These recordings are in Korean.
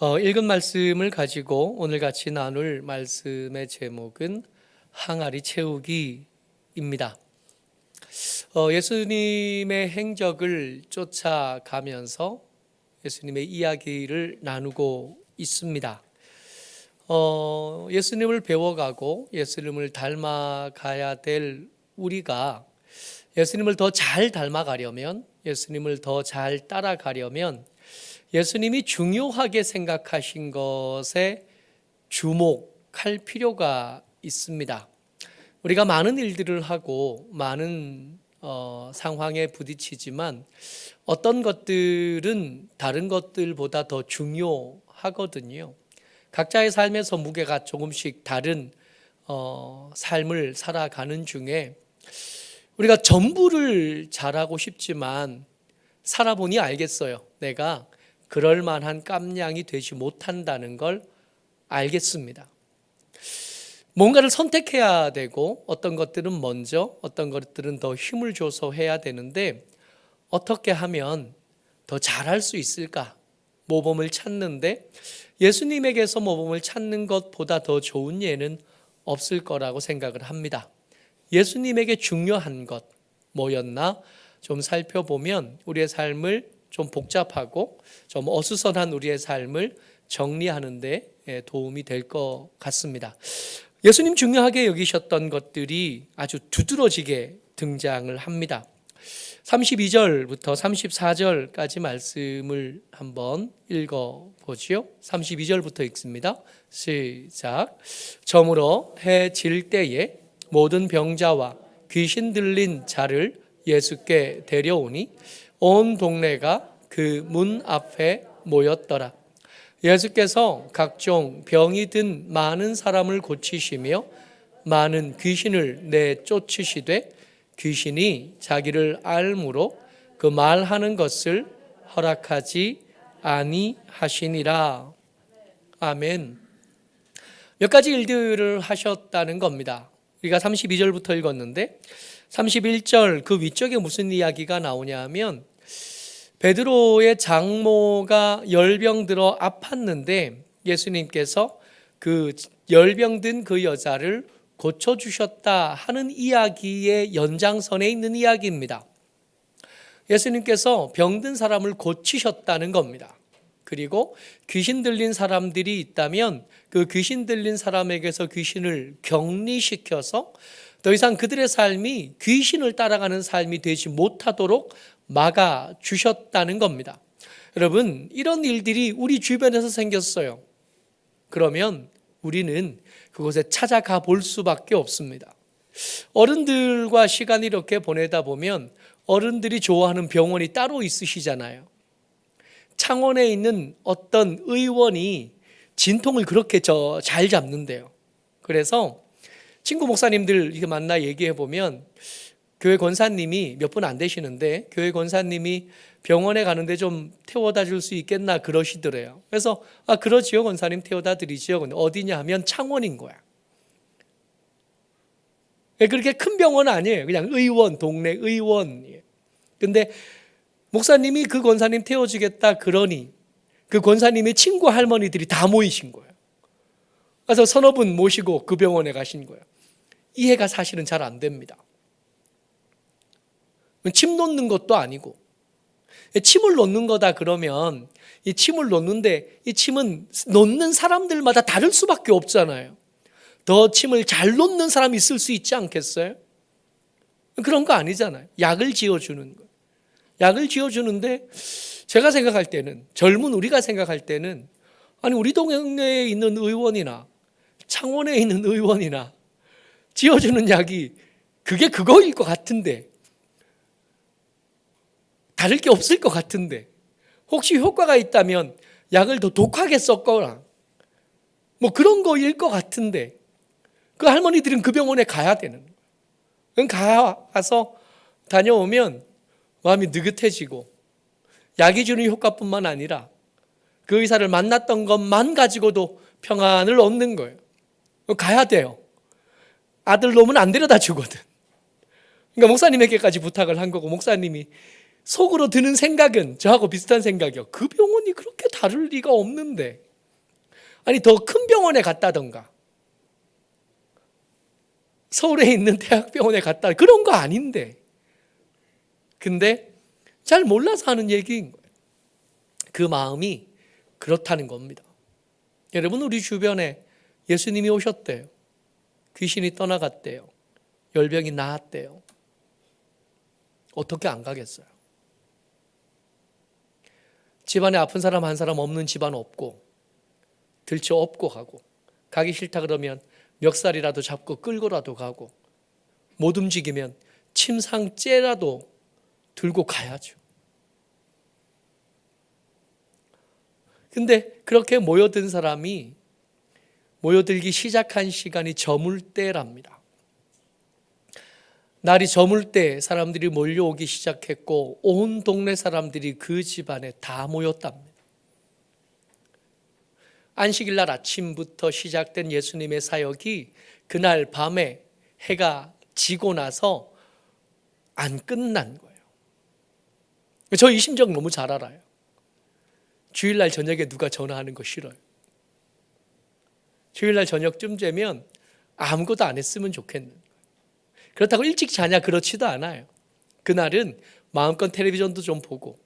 읽은 말씀을 가지고 오늘 같이 나눌 말씀의 제목은 항아리 채우기입니다. 예수님의 행적을 쫓아가면서 예수님의 이야기를 나누고 있습니다. 예수님을 배워가고 예수님을 닮아가야 될 우리가 예수님을 더 잘 닮아가려면, 예수님을 더 잘 따라가려면 예수님이 중요하게 생각하신 것에 주목할 필요가 있습니다. 우리가 많은 일들을 하고 많은 상황에 부딪히지만 어떤 것들은 다른 것들보다 더 중요하거든요. 각자의 삶에서 무게가 조금씩 다른 삶을 살아가는 중에 우리가 전부를 잘하고 싶지만 살아보니 알겠어요. 내가 그럴 만한 깜냥이 되지 못한다는 걸 알겠습니다. 뭔가를 선택해야 되고 어떤 것들은 먼저, 어떤 것들은 더 힘을 줘서 해야 되는데 어떻게 하면 더 잘할 수 있을까? 모범을 찾는데 예수님에게서 모범을 찾는 것보다 더 좋은 예는 없을 거라고 생각을 합니다. 예수님에게 중요한 것 뭐였나? 좀 살펴보면 우리의 삶을 좀 복잡하고 좀 어수선한 우리의 삶을 정리하는 데 도움이 될 것 같습니다. 예수님 중요하게 여기셨던 것들이 아주 두드러지게 등장을 합니다. 32절부터 34절까지 말씀을 한번 읽어보지요. 32절부터 읽습니다. 시작. 저물어 해 질 때에 모든 병자와 귀신 들린 자를 예수께 데려오니 온 동네가 그 문 앞에 모였더라. 예수께서 각종 병이 든 많은 사람을 고치시며 많은 귀신을 내쫓으시되 귀신이 자기를 알므로 그 말하는 것을 허락하지 아니하시니라. 아멘. 몇 가지 일들을 하셨다는 겁니다. 우리가 32절부터 읽었는데 31절 그 위쪽에 무슨 이야기가 나오냐 하면 베드로의 장모가 열병 들어 아팠는데 예수님께서 그 열병 든 그 여자를 고쳐주셨다 하는 이야기의 연장선에 있는 이야기입니다. 예수님께서 병든 사람을 고치셨다는 겁니다. 그리고 귀신 들린 사람들이 있다면 그 귀신 들린 사람에게서 귀신을 격리시켜서 더 이상 그들의 삶이 귀신을 따라가는 삶이 되지 못하도록 막아주셨다는 겁니다. 여러분, 이런 일들이 우리 주변에서 생겼어요. 그러면 우리는 그곳에 찾아가 볼 수밖에 없습니다. 어른들과 시간을 이렇게 보내다 보면 어른들이 좋아하는 병원이 따로 있으시잖아요. 창원에 있는 어떤 의원이 진통을 그렇게 잘 잡는데요. 그래서 친구 목사님들 이렇게 만나 얘기해 보면 교회 권사님이 몇 분 안 되시는데 교회 권사님이 병원에 가는데 좀 태워다 줄 수 있겠나 그러시더래요. 그래서 그러지요 권사님 태워다 드리지요. 근데 어디냐 하면 창원인 거야. 그렇게 큰 병원은 아니에요. 그냥 의원, 동네 의원이에요. 근데 목사님이 그 권사님 태워주겠다 그러니 그 권사님의 친구 할머니들이 다 모이신 거예요. 그래서 서너 분 모시고 그 병원에 가신 거예요. 이해가 사실은 잘 안 됩니다. 침 놓는 것도 아니고 침을 놓는 거다 그러면 이 침을 놓는데 이 침은 놓는 사람들마다 다를 수밖에 없잖아요. 더 침을 잘 놓는 사람이 있을 수 있지 않겠어요? 그런 거 아니잖아요. 약을 지어주는 거. 약을 지어주는데 제가 생각할 때는 젊은 우리가 생각할 때는 아니 우리 동네에 있는 의원이나 창원에 있는 의원이나 지어주는 약이 그게 그거일 것 같은데 다를 게 없을 것 같은데 혹시 효과가 있다면 약을 더 독하게 썼거나 뭐 그런 거일 것 같은데 그 할머니들은 그 병원에 가야 되는 거예요. 가서 다녀오면 마음이 느긋해지고 약이 주는 효과뿐만 아니라 그 의사를 만났던 것만 가지고도 평안을 얻는 거예요. 가야 돼요. 아들 놈은 안 데려다 주거든. 그러니까 목사님에게까지 부탁을 한 거고 목사님이 속으로 드는 생각은 저하고 비슷한 생각이요. 그 병원이 그렇게 다를 리가 없는데 아니 더 큰 병원에 갔다던가 서울에 있는 대학병원에 갔다 그런 거 아닌데 근데 잘 몰라서 하는 얘기인 거예요. 그 마음이 그렇다는 겁니다. 여러분 우리 주변에 예수님이 오셨대요. 귀신이 떠나갔대요. 열병이 나았대요. 어떻게 안 가겠어요? 집안에 아픈 사람 한 사람 없는 집안 없고 들쳐 업고 가고 가기 싫다 그러면 멱살이라도 잡고 끌고라도 가고 못 움직이면 침상째라도 들고 가야죠. 근데 그렇게 모여든 사람이 모여들기 시작한 시간이 저물 때랍니다. 날이 저물 때 사람들이 몰려오기 시작했고 온 동네 사람들이 그 집안에 다 모였답니다. 안식일 날 아침부터 시작된 예수님의 사역이 그날 밤에 해가 지고 나서 안 끝난 거예요. 저 이 심정 너무 잘 알아요. 주일날 저녁에 누가 전화하는 거 싫어요. 주일날 저녁쯤 되면 아무것도 안 했으면 좋겠는 거예요. 그렇다고 일찍 자냐 그렇지도 않아요. 그날은 마음껏 텔레비전도 좀 보고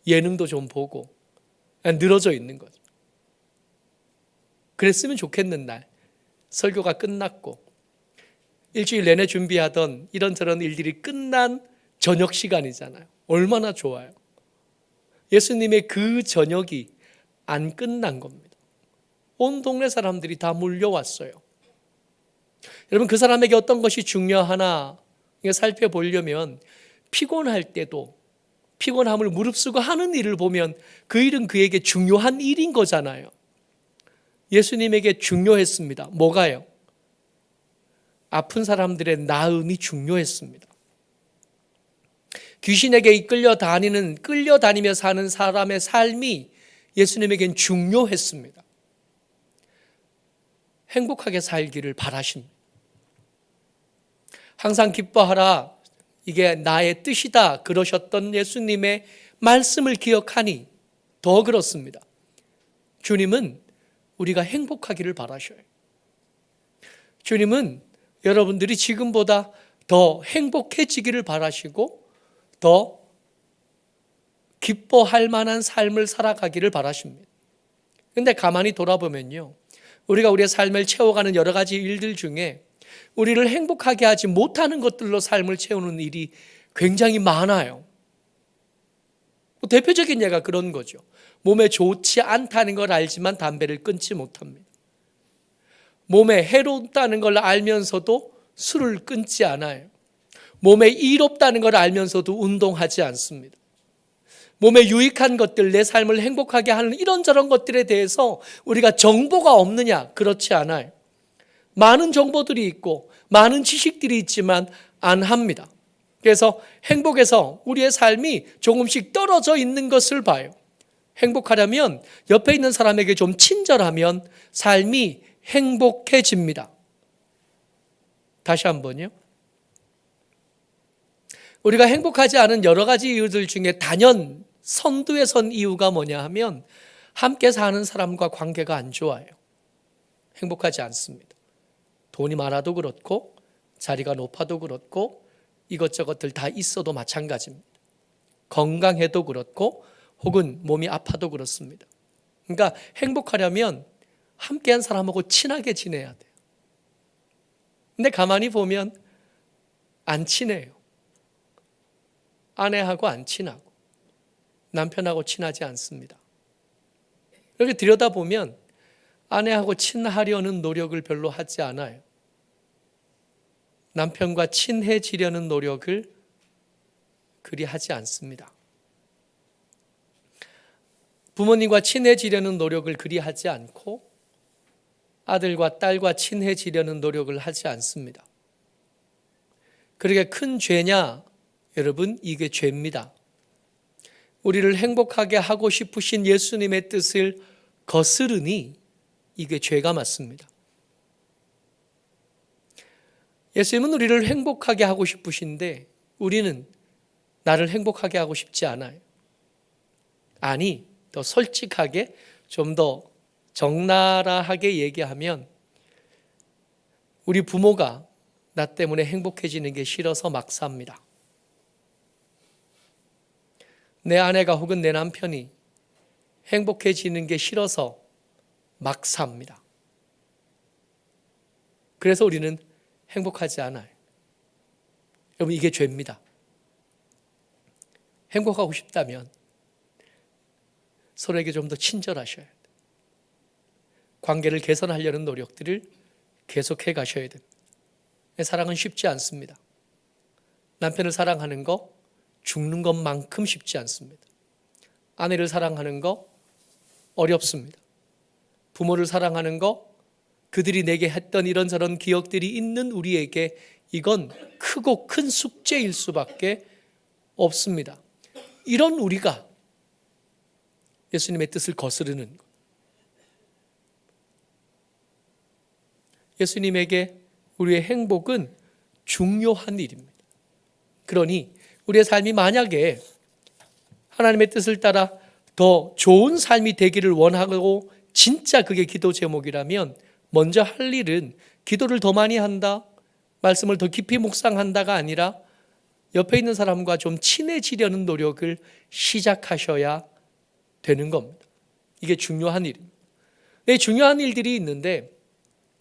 예능도 좀 보고 그냥 늘어져 있는 거죠. 그랬으면 좋겠는 날 설교가 끝났고 일주일 내내 준비하던 이런저런 일들이 끝난 저녁 시간이잖아요. 얼마나 좋아요. 예수님의 그 저녁이 안 끝난 겁니다. 온 동네 사람들이 다 몰려왔어요. 여러분 그 사람에게 어떤 것이 중요하나 살펴보려면 피곤할 때도 피곤함을 무릅쓰고 하는 일을 보면 그 일은 그에게 중요한 일인 거잖아요. 예수님에게 중요했습니다. 뭐가요? 아픈 사람들의 나음이 중요했습니다. 귀신에게 끌려다니며 사는 사람의 삶이 예수님에겐 중요했습니다. 행복하게 살기를 바라십니다. 항상 기뻐하라, 이게 나의 뜻이다 그러셨던 예수님의 말씀을 기억하니 더 그렇습니다. 주님은 우리가 행복하기를 바라셔요. 주님은 여러분들이 지금보다 더 행복해지기를 바라시고 더 기뻐할 만한 삶을 살아가기를 바라십니다. 그런데 가만히 돌아보면요, 우리가 우리의 삶을 채워가는 여러 가지 일들 중에 우리를 행복하게 하지 못하는 것들로 삶을 채우는 일이 굉장히 많아요. 대표적인 예가 그런 거죠. 몸에 좋지 않다는 걸 알지만 담배를 끊지 못합니다. 몸에 해롭다는 걸 알면서도 술을 끊지 않아요. 몸에 이롭다는 걸 알면서도 운동하지 않습니다. 몸에 유익한 것들, 내 삶을 행복하게 하는 이런저런 것들에 대해서 우리가 정보가 없느냐? 그렇지 않아요. 많은 정보들이 있고 많은 지식들이 있지만 안 합니다. 그래서 행복에서 우리의 삶이 조금씩 떨어져 있는 것을 봐요. 행복하려면 옆에 있는 사람에게 좀 친절하면 삶이 행복해집니다. 다시 한번요. 우리가 행복하지 않은 여러 가지 이유들 중에 단연 선두에 선 이유가 뭐냐 하면 함께 사는 사람과 관계가 안 좋아요. 행복하지 않습니다. 돈이 많아도 그렇고 자리가 높아도 그렇고 이것저것들 다 있어도 마찬가지입니다. 건강해도 그렇고 혹은 몸이 아파도 그렇습니다. 그러니까 행복하려면 함께한 사람하고 친하게 지내야 돼요. 근데 가만히 보면 안 친해요. 아내하고 안 친하고 남편하고 친하지 않습니다. 이렇게 들여다보면 아내하고 친하려는 노력을 별로 하지 않아요. 남편과 친해지려는 노력을 그리 하지 않습니다. 부모님과 친해지려는 노력을 그리 하지 않고 아들과 딸과 친해지려는 노력을 하지 않습니다. 그러게 큰 죄냐? 여러분, 이게 죄입니다. 우리를 행복하게 하고 싶으신 예수님의 뜻을 거스르니 이게 죄가 맞습니다. 예수님은 우리를 행복하게 하고 싶으신데 우리는 나를 행복하게 하고 싶지 않아요. 아니, 더 솔직하게 좀 더 적나라하게 얘기하면 우리 부모가 나 때문에 행복해지는 게 싫어서 막 삽니다. 내 아내가 혹은 내 남편이 행복해지는 게 싫어서 막 삽니다. 그래서 우리는 행복하지 않아요. 여러분, 이게 죄입니다. 행복하고 싶다면 서로에게 좀 더 친절하셔야 돼요. 관계를 개선하려는 노력들을 계속해 가셔야 됩니다. 사랑은 쉽지 않습니다. 남편을 사랑하는 거 죽는 것만큼 쉽지 않습니다. 아내를 사랑하는 거 어렵습니다. 부모를 사랑하는 거, 그들이 내게 했던 이런저런 기억들이 있는 우리에게 이건 크고 큰 숙제일 수밖에 없습니다. 이런 우리가 예수님의 뜻을 거스르는 것. 예수님에게 우리의 행복은 중요한 일입니다. 그러니 우리의 삶이 만약에 하나님의 뜻을 따라 더 좋은 삶이 되기를 원하고 진짜 그게 기도 제목이라면 먼저 할 일은 기도를 더 많이 한다, 말씀을 더 깊이 묵상한다가 아니라 옆에 있는 사람과 좀 친해지려는 노력을 시작하셔야 되는 겁니다. 이게 중요한 일입니다. 네, 중요한 일들이 있는데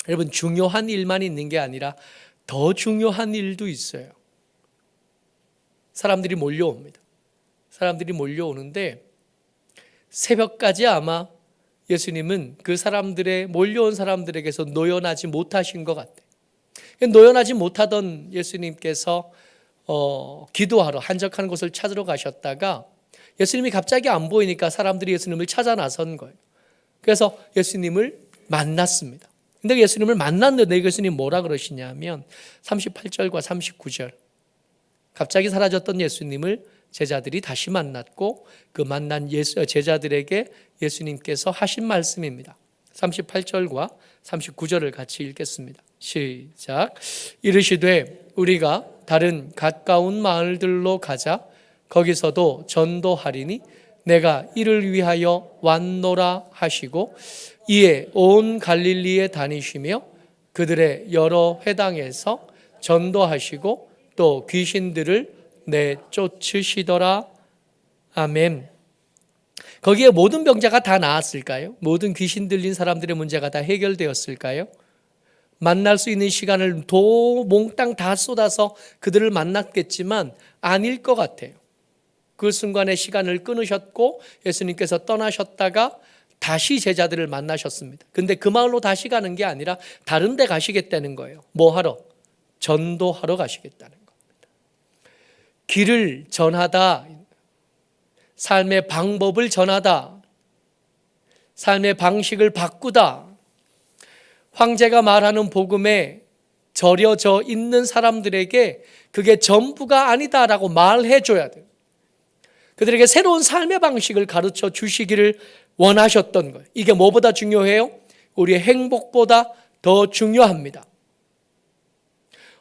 여러분, 중요한 일만 있는 게 아니라 더 중요한 일도 있어요. 사람들이 몰려옵니다. 사람들이 몰려오는데 새벽까지 아마 예수님은 그 사람들의 몰려온 사람들에게서 노연하지 못하신 것 같아요. 노연하지 못하던 예수님께서 기도하러 한적한 곳을 찾으러 가셨다가 예수님이 갑자기 안 보이니까 사람들이 예수님을 찾아 나선 거예요. 그래서 예수님을 만났습니다. 근데 예수님을 만났는데 예수님 뭐라 그러시냐면 38절과 39절, 갑자기 사라졌던 예수님을 제자들이 다시 만났고 그 만난 제자들에게 예수님께서 하신 말씀입니다. 38절과 39절을 같이 읽겠습니다. 시작. 이르시되 우리가 다른 가까운 마을들로 가자. 거기서도 전도하리니 내가 이를 위하여 왔노라 하시고 이에 온 갈릴리에 다니시며 그들의 여러 회당에서 전도하시고 또 귀신들을 내쫓으시더라. 아멘. 거기에 모든 병자가 다 나았을까요? 모든 귀신 들린 사람들의 문제가 다 해결되었을까요? 만날 수 있는 시간을 몽땅 다 쏟아서 그들을 만났겠지만 아닐 것 같아요. 그 순간에 시간을 끊으셨고 예수님께서 떠나셨다가 다시 제자들을 만나셨습니다. 근데 그 마을로 다시 가는 게 아니라 다른 데 가시겠다는 거예요. 뭐 하러? 전도하러 가시겠다는 겁니다. 길을 전하다, 삶의 방법을 전하다, 삶의 방식을 바꾸다, 황제가 말하는 복음에 절여져 있는 사람들에게 그게 전부가 아니다라고 말해 줘야 돼요. 그들에게 새로운 삶의 방식을 가르쳐 주시기를 원하셨던 거예요. 이게 뭐보다 중요해요? 우리의 행복보다 더 중요합니다.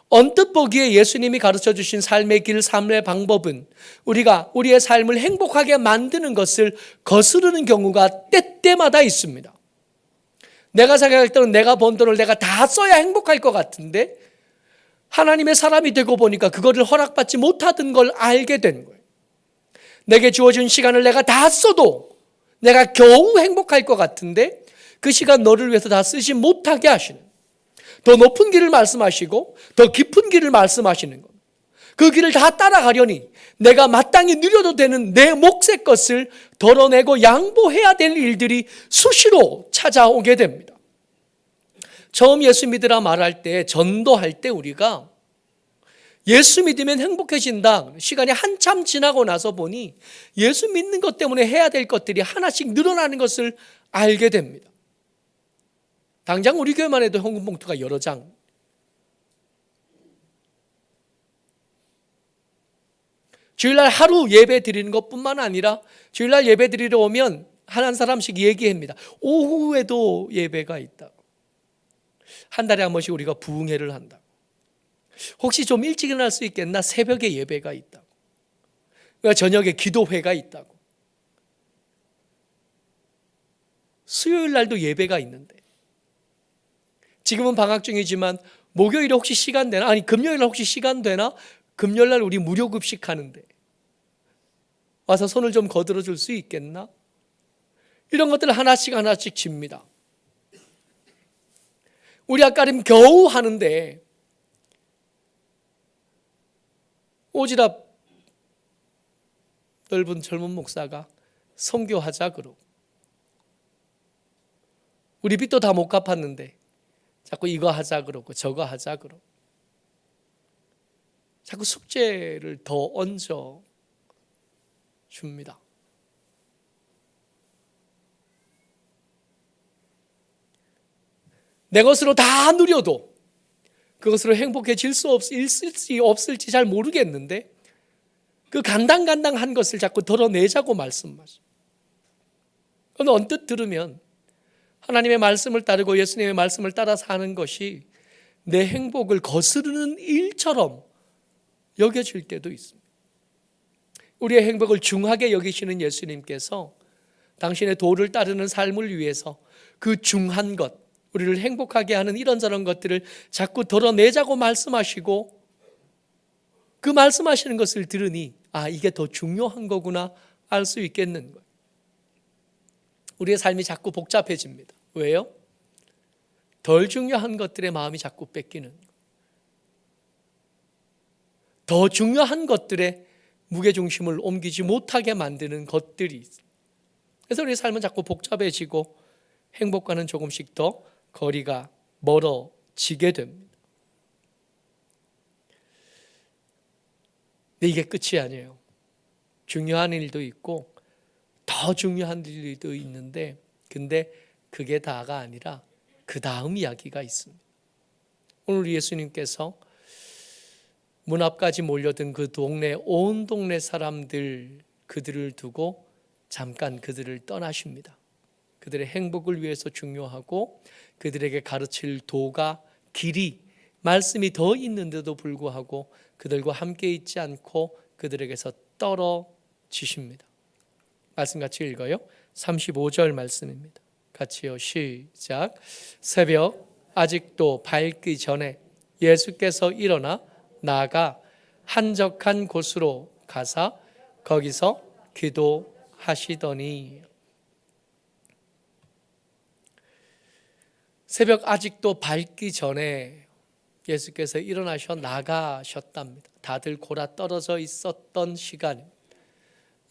언뜻 보기에 예수님이 가르쳐 주신 삶의 길, 삶의 방법은 우리가 우리의 삶을 행복하게 만드는 것을 거스르는 경우가 때때마다 있습니다. 내가 생각할 때는 내가 번 돈을 내가 다 써야 행복할 것 같은데 하나님의 사람이 되고 보니까 그거를 허락받지 못하던 걸 알게 된 거예요. 내게 주어진 시간을 내가 다 써도 내가 겨우 행복할 것 같은데 그 시간 너를 위해서 다 쓰지 못하게 하시는, 더 높은 길을 말씀하시고 더 깊은 길을 말씀하시는 것, 그 길을 다 따라가려니 내가 마땅히 누려도 되는 내 몫의 것을 덜어내고 양보해야 될 일들이 수시로 찾아오게 됩니다. 처음 예수 믿으라 말할 때, 전도할 때 우리가 예수 믿으면 행복해진다, 시간이 한참 지나고 나서 보니 예수 믿는 것 때문에 해야 될 것들이 하나씩 늘어나는 것을 알게 됩니다. 당장 우리 교회만 해도 헌금 봉투가 여러 장, 주일날 하루 예배 드리는 것뿐만 아니라 주일날 예배 드리러 오면 한 사람씩 얘기합니다. 오후에도 예배가 있다. 한 달에 한 번씩 우리가 부흥회를 한다. 혹시 좀 일찍 일어날 수 있겠나? 새벽에 예배가 있다고. 저녁에 기도회가 있다고. 수요일 날도 예배가 있는데, 지금은 방학 중이지만 목요일에 혹시 시간 되나? 아니 금요일에 혹시 시간 되나? 금요일 날 우리 무료 급식하는데 와서 손을 좀 거들어 줄 수 있겠나? 이런 것들을 하나씩 하나씩 집니다. 우리 앞가림 겨우 하는데 오지랖 넓은 젊은 목사가 선교하자 그러고, 우리 빚도 다 못 갚았는데 자꾸 이거 하자 그러고 저거 하자 그러고 자꾸 숙제를 더 얹어 줍니다. 내 것으로 다 누려도 그것으로 행복해질 수 없을지 잘 모르겠는데 그 간당간당한 것을 자꾸 덜어내자고 말씀하십니다. 그런데 언뜻 들으면 하나님의 말씀을 따르고 예수님의 말씀을 따라 사는 것이 내 행복을 거스르는 일처럼 여겨질 때도 있습니다. 우리의 행복을 중하게 여기시는 예수님께서 당신의 도를 따르는 삶을 위해서 그 중한 것, 우리를 행복하게 하는 이런저런 것들을 자꾸 덜어내자고 말씀하시고, 그 말씀하시는 것을 들으니 이게 더 중요한 거구나 알 수 있겠는 거예요. 우리의 삶이 자꾸 복잡해집니다. 왜요? 덜 중요한 것들의 마음이 자꾸 뺏기는 거예요. 더 중요한 것들에 무게중심을 옮기지 못하게 만드는 것들이 있어요. 그래서 우리의 삶은 자꾸 복잡해지고 행복과는 조금씩 더 거리가 멀어지게 됩니다. 근데 이게 끝이 아니에요. 중요한 일도 있고 더 중요한 일도 있는데, 근데 그게 다가 아니라 그 다음 이야기가 있습니다. 오늘 예수님께서 문 앞까지 몰려든 그 동네, 온 동네 사람들, 그들을 두고 잠깐 그들을 떠나십니다. 그들의 행복을 위해서 중요하고 그들에게 가르칠 도가, 길이, 말씀이 더 있는데도 불구하고 그들과 함께 있지 않고 그들에게서 떨어지십니다. 말씀 같이 읽어요. 35절 말씀입니다. 같이요. 시작. 새벽 아직도 밝기 전에 예수께서 일어나 나아가 한적한 곳으로 가사 거기서 기도하시더니. 새벽 아직도 밝기 전에 예수께서 일어나셔 나가셨답니다. 다들 골아 떨어져 있었던 시간입니다.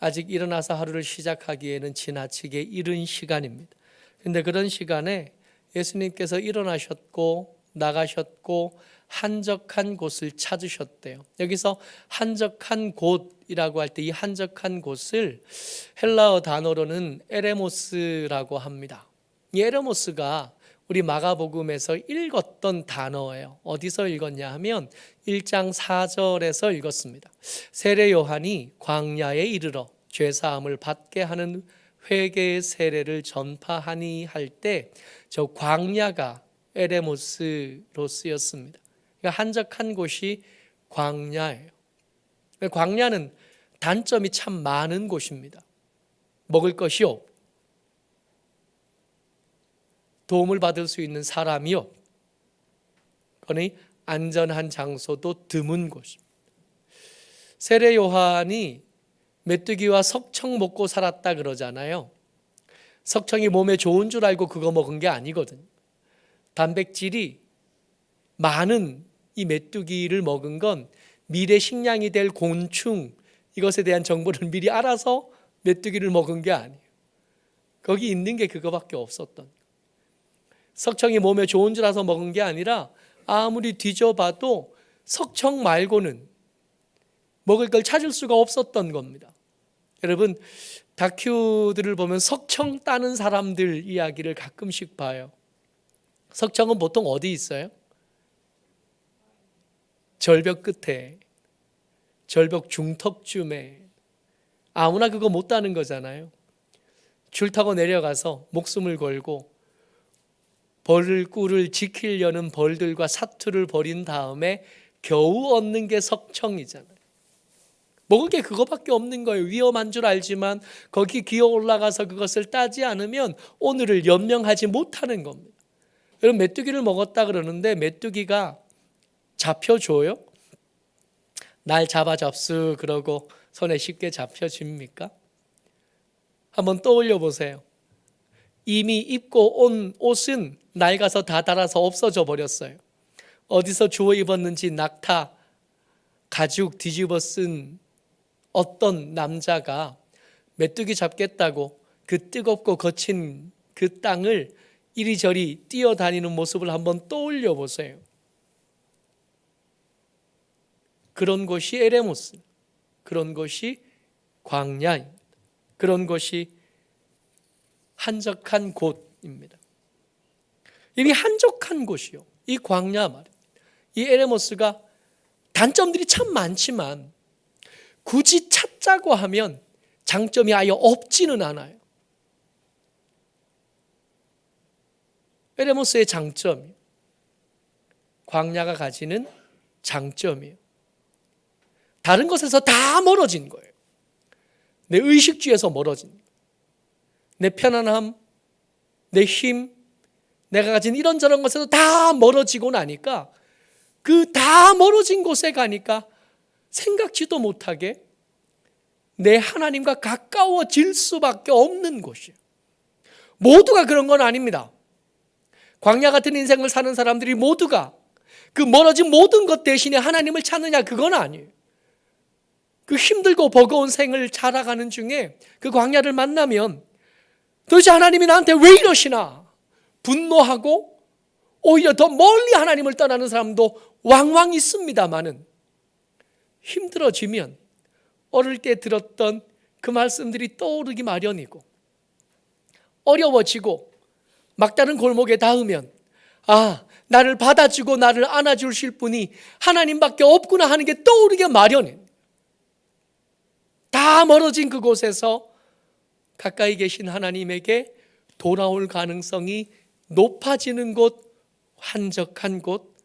아직 일어나서 하루를 시작하기에는 지나치게 이른 시간입니다. 그런데 그런 시간에 예수님께서 일어나셨고 나가셨고 한적한 곳을 찾으셨대요. 여기서 한적한 곳이라고 할 때 이 한적한 곳을 헬라어 단어로는 에레모스라고 합니다. 이 에레모스가 우리 마가복음에서 읽었던 단어예요. 어디서 읽었냐 하면 1장 4절에서 읽었습니다. 세례 요한이 광야에 이르러 죄사함을 받게 하는 회개의 세례를 전파하니 할 때 저 광야가 에레모스로 쓰였습니다. 그러니까 한적한 곳이 광야예요. 광야는 단점이 참 많은 곳입니다. 먹을 것이 없고 도움을 받을 수 있는 사람이 없고, 그러니 안전한 장소도 드문 곳입니다. 세례 요한이 메뚜기와 석청 먹고 살았다 그러잖아요. 석청이 몸에 좋은 줄 알고 그거 먹은 게 아니거든요. 단백질이 많은 이 메뚜기를 먹은 건 미래 식량이 될 곤충, 이것에 대한 정보를 미리 알아서 메뚜기를 먹은 게 아니에요. 거기 있는 게 그거밖에 없었던 거예요. 석청이 몸에 좋은 줄 알아서 먹은 게 아니라 아무리 뒤져봐도 석청 말고는 먹을 걸 찾을 수가 없었던 겁니다. 여러분, 다큐들을 보면 석청 따는 사람들 이야기를 가끔씩 봐요. 석청은 보통 어디 있어요? 절벽 끝에, 절벽 중턱쯤에. 아무나 그거 못 따는 거잖아요. 줄 타고 내려가서 목숨을 걸고 벌꿀을 지키려는 벌들과 사투를 벌인 다음에 겨우 얻는 게 석청이잖아요. 먹을 게 그거밖에 없는 거예요. 위험한 줄 알지만 거기 기어 올라가서 그것을 따지 않으면 오늘을 연명하지 못하는 겁니다. 여러분, 메뚜기를 먹었다 그러는데 메뚜기가 잡혀줘요? 날 잡아잡수 그러고 손에 쉽게 잡혀집니까? 한번 떠올려 보세요. 이미 입고 온 옷은 낡아서 다 닳아서 없어져 버렸어요. 어디서 주워 입었는지 낙타 가죽 뒤집어 쓴 어떤 남자가 메뚜기 잡겠다고 그 뜨겁고 거친 그 땅을 이리저리 뛰어다니는 모습을 한번 떠올려 보세요. 그런 곳이 에레모스, 그런 곳이 광야입니다. 그런 곳이 한적한 곳입니다. 이미 한적한 곳이요. 이 광야 말입니다. 이 에레모스가 단점들이 참 많지만 굳이 찾자고 하면 장점이 아예 없지는 않아요. 에레모스의 장점이 광야가 가지는 장점이에요. 다른 것에서 다 멀어진 거예요. 내 의식주에서 멀어진 거예요. 내 편안함, 내 힘, 내가 가진 이런저런 것에서 다 멀어지고 나니까 그 다 멀어진 곳에 가니까 생각지도 못하게 내 하나님과 가까워질 수밖에 없는 곳이에요. 모두가 그런 건 아닙니다. 광야 같은 인생을 사는 사람들이 모두가 그 멀어진 모든 것 대신에 하나님을 찾느냐, 그건 아니에요. 그 힘들고 버거운 생을 살아가는 중에 그 광야를 만나면 도대체 하나님이 나한테 왜 이러시나 분노하고 오히려 더 멀리 하나님을 떠나는 사람도 왕왕 있습니다마는 힘들어지면 어릴 때 들었던 그 말씀들이 떠오르기 마련이고, 어려워지고 막다른 골목에 닿으면 나를 받아주고 나를 안아주실 분이 하나님밖에 없구나 하는 게 떠오르게 마련이에요. 다 멀어진 그곳에서 가까이 계신 하나님에게 돌아올 가능성이 높아지는 곳, 한적한 곳,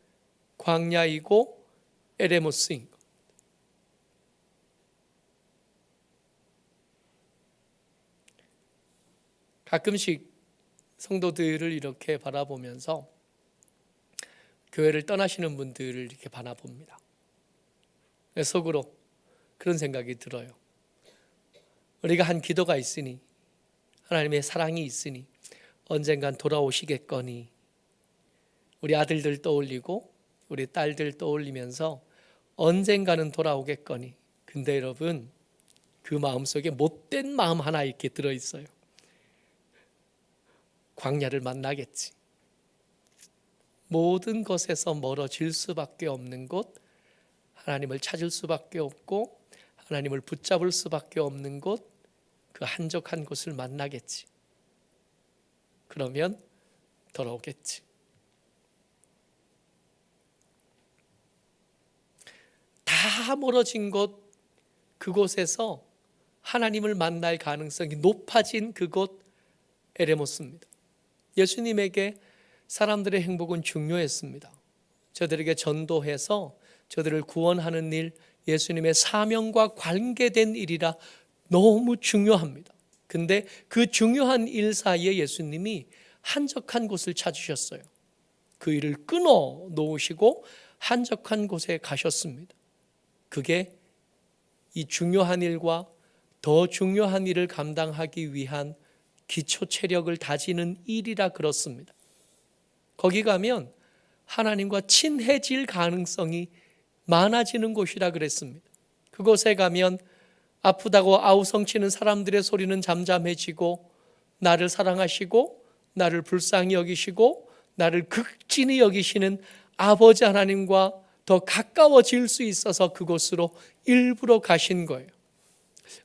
광야이고 에레모스인 것. 가끔씩 성도들을 이렇게 바라보면서 교회를 떠나시는 분들을 이렇게 바라봅니다. 속으로 그런 생각이 들어요. 우리가 한 기도가 있으니, 하나님의 사랑이 있으니 언젠간 돌아오시겠거니, 우리 아들들 떠올리고 우리 딸들 떠올리면서 언젠가는 돌아오겠거니. 근데 여러분, 그 마음속에 못된 마음 하나 이렇게 들어있어요. 광야를 만나겠지. 모든 것에서 멀어질 수밖에 없는 곳, 하나님을 찾을 수밖에 없고 하나님을 붙잡을 수밖에 없는 곳, 그 한적한 곳을 만나겠지. 그러면 돌아오겠지. 다 멀어진 곳, 그곳에서 하나님을 만날 가능성이 높아진 그곳 에레모스입니다. 예수님에게 사람들의 행복은 중요했습니다. 저들에게 전도해서 저들을 구원하는 일, 예수님의 사명과 관계된 일이라 너무 중요합니다. 근데 그 중요한 일 사이에 예수님이 한적한 곳을 찾으셨어요. 그 일을 끊어 놓으시고 한적한 곳에 가셨습니다. 그게 이 중요한 일과 더 중요한 일을 감당하기 위한 기초 체력을 다지는 일이라 그렇습니다. 거기 가면 하나님과 친해질 가능성이 많아지는 곳이라 그랬습니다. 그곳에 가면 아프다고 아우성치는 사람들의 소리는 잠잠해지고, 나를 사랑하시고 나를 불쌍히 여기시고 나를 극진히 여기시는 아버지 하나님과 더 가까워질 수 있어서 그곳으로 일부러 가신 거예요.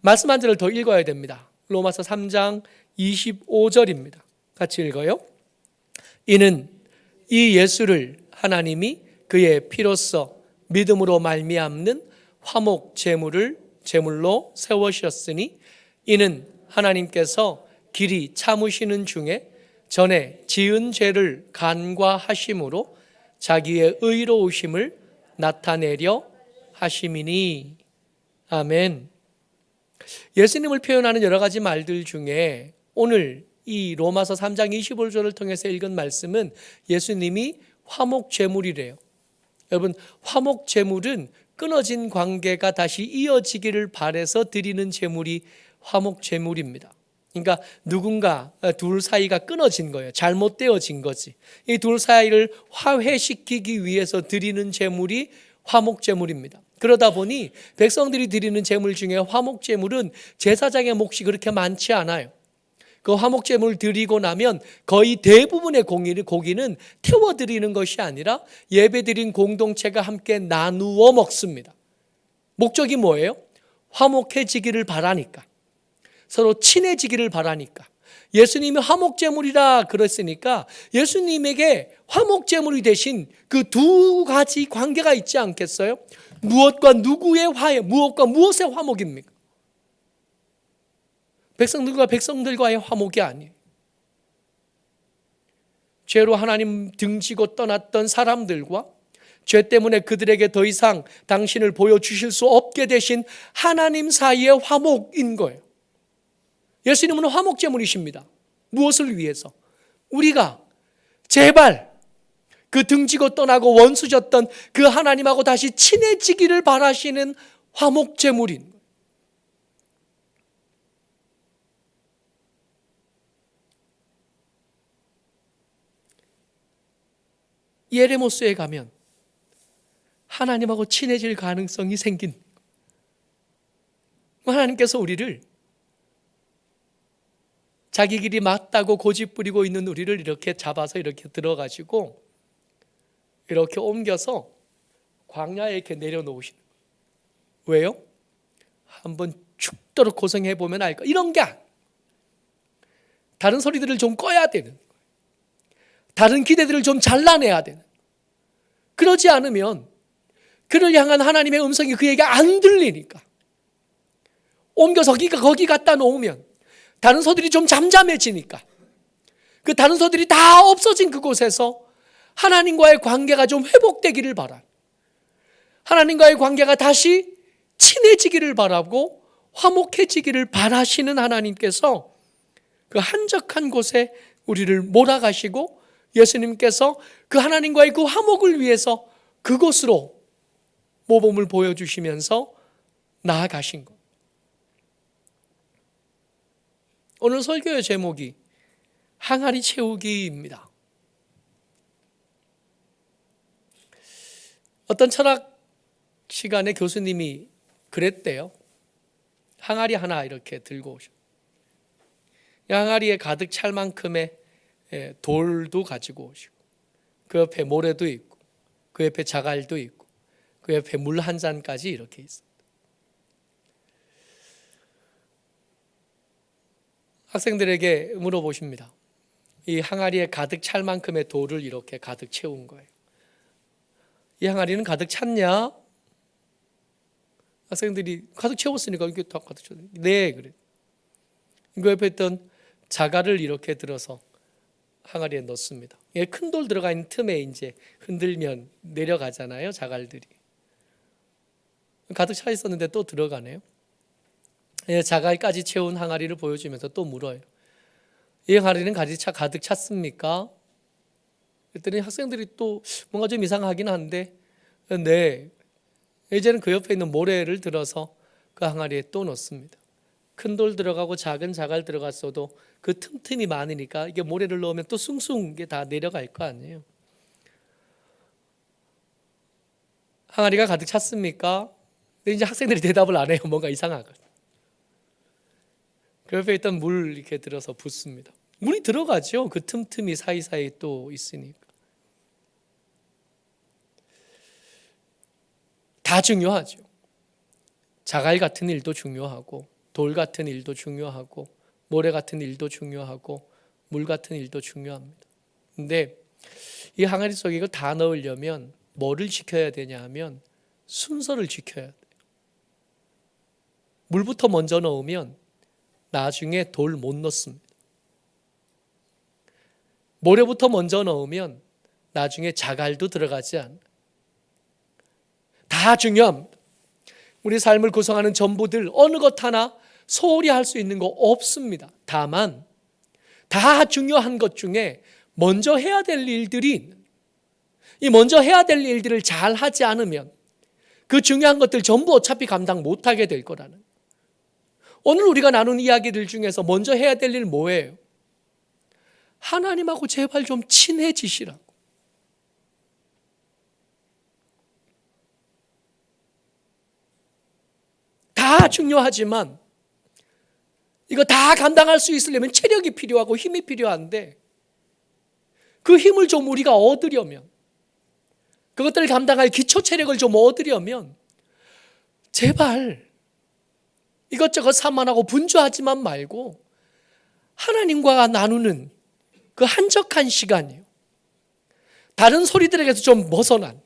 말씀 한 절을 더 읽어야 됩니다. 로마서 3장 25절입니다. 같이 읽어요. 이는 이 예수를 하나님이 그의 피로써 믿음으로 말미암는 화목 제물로 세우셨으니, 이는 하나님께서 길이 참으시는 중에 전에 지은 죄를 간과하심으로 자기의 의로우심을 나타내려 하심이니. 아멘. 예수님을 표현하는 여러 가지 말들 중에 오늘 이 로마서 3장 25절을 통해서 읽은 말씀은 예수님이 화목제물이래요. 여러분, 화목제물은 끊어진 관계가 다시 이어지기를 바라서 드리는 제물이 화목제물입니다. 그러니까 누군가 둘 사이가 끊어진 거예요. 잘못되어진 거지. 이 둘 사이를 화해시키기 위해서 드리는 제물이 화목제물입니다. 그러다 보니 백성들이 드리는 제물 중에 화목제물은 제사장의 몫이 그렇게 많지 않아요. 그 화목제물 드리고 나면 거의 대부분의 고기는 태워드리는 것이 아니라 예배드린 공동체가 함께 나누어 먹습니다. 목적이 뭐예요? 화목해지기를 바라니까. 서로 친해지기를 바라니까. 예수님이 화목제물이라 그랬으니까 예수님에게 화목제물이 대신 그 두 가지 관계가 있지 않겠어요? 무엇과 누구의 화해, 무엇과 무엇의 화목입니까? 백성들과 백성들과의 화목이 아니에요. 죄로 하나님 등지고 떠났던 사람들과 죄 때문에 그들에게 더 이상 당신을 보여주실 수 없게 되신 하나님 사이의 화목인 거예요. 예수님은 화목제물이십니다. 무엇을 위해서? 우리가 제발 그 등지고 떠나고 원수졌던 그 하나님하고 다시 친해지기를 바라시는 화목제물인 거예요. 예레모스에 가면 하나님하고 친해질 가능성이 생긴 하나님께서 우리를 자기 길이 맞다고 고집 부리고 있는 우리를 이렇게 잡아서 이렇게 들어가지고 이렇게 옮겨서 광야에 이렇게 내려놓으시는 거예요. 왜요? 한번 죽도록 고생해 보면 알까? 이런 게 아니에요. 다른 소리들을 좀 꺼야 되는 거예요. 다른 기대들을 좀 잘라내야 되는. 그러지 않으면 그를 향한 하나님의 음성이 그에게 안 들리니까 옮겨서 거기 갖다 놓으면 다른 소들이 좀 잠잠해지니까 그 다른 소들이 다 없어진 그곳에서 하나님과의 관계가 좀 회복되기를 바라. 하나님과의 관계가 다시 친해지기를 바라고 화목해지기를 바라시는 하나님께서 그 한적한 곳에 우리를 몰아가시고 예수님께서 그 하나님과의 그 화목을 위해서 그곳으로 모범을 보여주시면서 나아가신 것. 오늘 설교의 제목이 항아리 채우기입니다. 어떤 철학 시간에 교수님이 그랬대요. 항아리 하나 이렇게 들고 오셨어요. 이 항아리에 가득 찰 만큼의 돌도 가지고 오시고 그 옆에 모래도 있고 그 옆에 자갈도 있고 그 옆에 물 한 잔까지 이렇게 있어요. 학생들에게 물어보십니다. 이 항아리에 가득 찰 만큼의 돌을 이렇게 가득 채운 거예요. 이 항아리는 가득 찼냐? 학생들이 가득 채웠으니까 이게 다 가득 찼네. 네, 그래. 그 옆에 있던 자갈을 이렇게 들어서 항아리에 넣습니다. 큰 돌 들어가 있는 틈에 이제 흔들면 내려가잖아요, 자갈들이. 가득 차 있었는데 또 들어가네요. 자갈까지 채운 항아리를 보여주면서 또 물어요. 이 항아리는 가득 찼습니까? 그랬더니 학생들이 또 뭔가 좀 이상하긴 한데 네. 이제는 그 옆에 있는 모래를 들어서 그 항아리에 또 넣습니다. 큰 돌 들어가고 작은 자갈 들어갔어도 그 틈틈이 많으니까 이게 모래를 넣으면 또 숭숭 이게 다 내려갈 거 아니에요. 항아리가 가득 찼습니까? 근데 이제 학생들이 대답을 안 해요. 뭔가 이상하거든요. 그 옆에 있던 물 이렇게 들어서 붓습니다. 물이 들어가죠. 그 틈틈이 사이사이 또 있으니까. 다 중요하죠. 자갈 같은 일도 중요하고 돌 같은 일도 중요하고 모래 같은 일도 중요하고 물 같은 일도 중요합니다. 근데 이 항아리 속에 이걸 다 넣으려면 뭐를 지켜야 되냐 하면 순서를 지켜야 돼요. 물부터 먼저 넣으면 나중에 돌 못 넣습니다. 모래부터 먼저 넣으면 나중에 자갈도 들어가지 않아요. 다 중요합니다. 우리 삶을 구성하는 전부들 어느 것 하나 소홀히 할 수 있는 거 없습니다. 다만 다 중요한 것 중에 먼저 해야 될 일들이 있는, 이 먼저 해야 될 일들을 잘 하지 않으면 그 중요한 것들 전부 어차피 감당 못하게 될 거라는. 오늘 우리가 나눈 이야기들 중에서 먼저 해야 될 일 뭐예요? 하나님하고 제발 좀 친해지시라고. 다 중요하지만 이거 다 감당할 수 있으려면 체력이 필요하고 힘이 필요한데, 그 힘을 좀 우리가 얻으려면, 그것들을 감당할 기초 체력을 좀 얻으려면 제발 이것저것 산만하고 분주하지만 말고 하나님과 나누는 그 한적한 시간이에요. 다른 소리들에게서 좀 벗어난,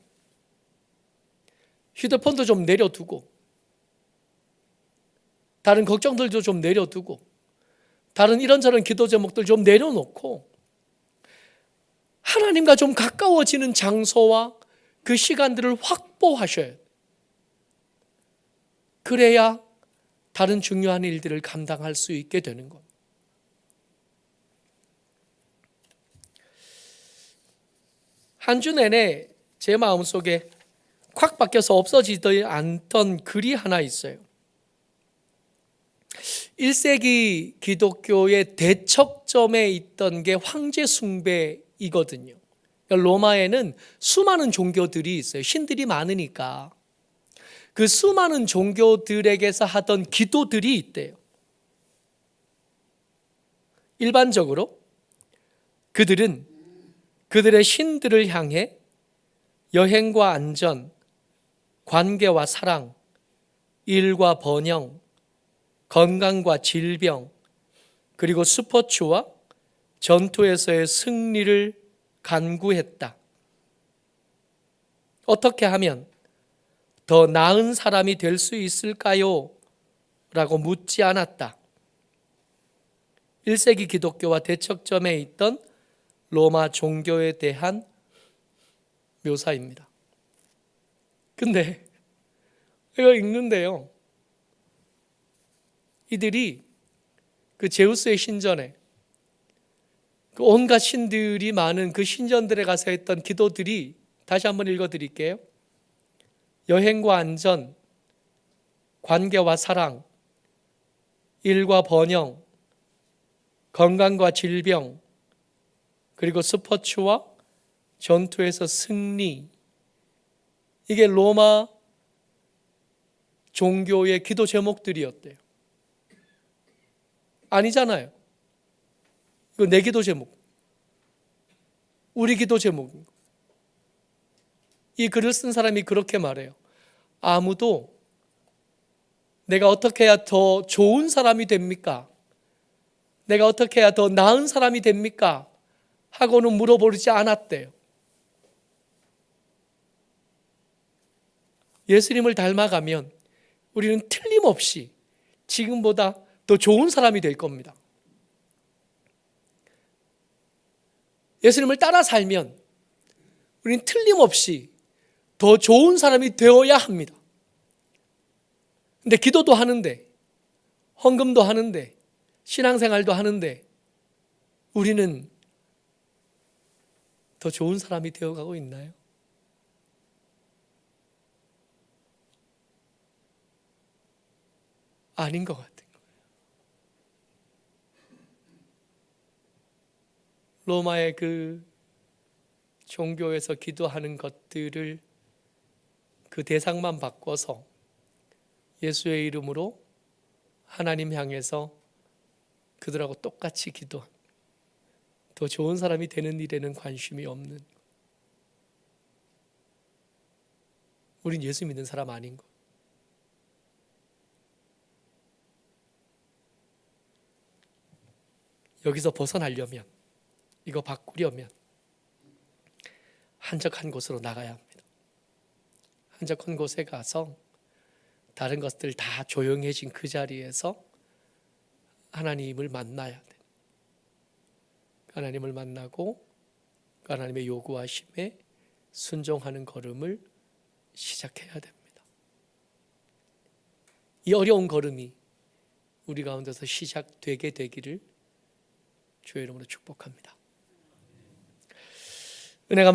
휴대폰도 좀 내려두고, 다른 걱정들도 좀 내려두고, 다른 이런저런 기도 제목들 좀 내려놓고 하나님과 좀 가까워지는 장소와 그 시간들을 확보하셔야 돼요. 그래야 다른 중요한 일들을 감당할 수 있게 되는 것. 한 주 내내 제 마음속에 콱 박혀서 없어지지 않던 글이 하나 있어요. 1세기 기독교의 대척점에 있던 게 황제 숭배이거든요. 로마에는 수많은 종교들이 있어요. 신들이 많으니까 그 수많은 종교들에게서 하던 기도들이 있대요. 일반적으로 그들은 그들의 신들을 향해 여행과 안전, 관계와 사랑, 일과 번영, 건강과 질병, 그리고 스포츠와 전투에서의 승리를 간구했다. 어떻게 하면 더 나은 사람이 될 수 있을까요? 라고 묻지 않았다. 1세기 기독교와 대척점에 있던 로마 종교에 대한 묘사입니다. 근데 이거 읽는데요, 이들이 그 제우스의 신전에 그 온갖 신들이 많은 그 신전들에 가서 했던 기도들이, 다시 한번 읽어드릴게요. 여행과 안전, 관계와 사랑, 일과 번영, 건강과 질병, 그리고 스포츠와 전투에서 승리. 이게 로마 종교의 기도 제목들이었대요. 아니잖아요. 이거 내 기도 제목, 우리 기도 제목. 이 글을 쓴 사람이 그렇게 말해요. 아무도 내가 어떻게 해야 더 좋은 사람이 됩니까? 내가 어떻게 해야 더 나은 사람이 됩니까? 하고는 물어보지 않았대요. 예수님을 닮아가면 우리는 틀림없이 지금보다 더 좋은 사람이 될 겁니다. 예수님을 따라 살면 우리는 틀림없이 더 좋은 사람이 되어야 합니다. 근데 기도도 하는데, 헌금도 하는데, 신앙생활도 하는데 우리는 더 좋은 사람이 되어가고 있나요? 아닌 것 같은 거예요. 로마의 그 종교에서 기도하는 것들을 그 대상만 바꿔서 예수의 이름으로 하나님 향해서 그들하고 똑같이 기도한, 더 좋은 사람이 되는 일에는 관심이 없는, 우린 예수 믿는 사람 아닌 것. 여기서 벗어나려면, 이거 바꾸려면 한적한 곳으로 나가야 합니다. 한적한 곳에 가서 다른 것들 다 조용해진 그 자리에서 하나님을 만나야 돼. 하나님을 만나고 하나님의 요구하심에 순종하는 걸음을 시작해야 됩니다. 이 어려운 걸음이 우리 가운데서 시작되게 되기를 주의 이름으로 축복합니다. 은혜가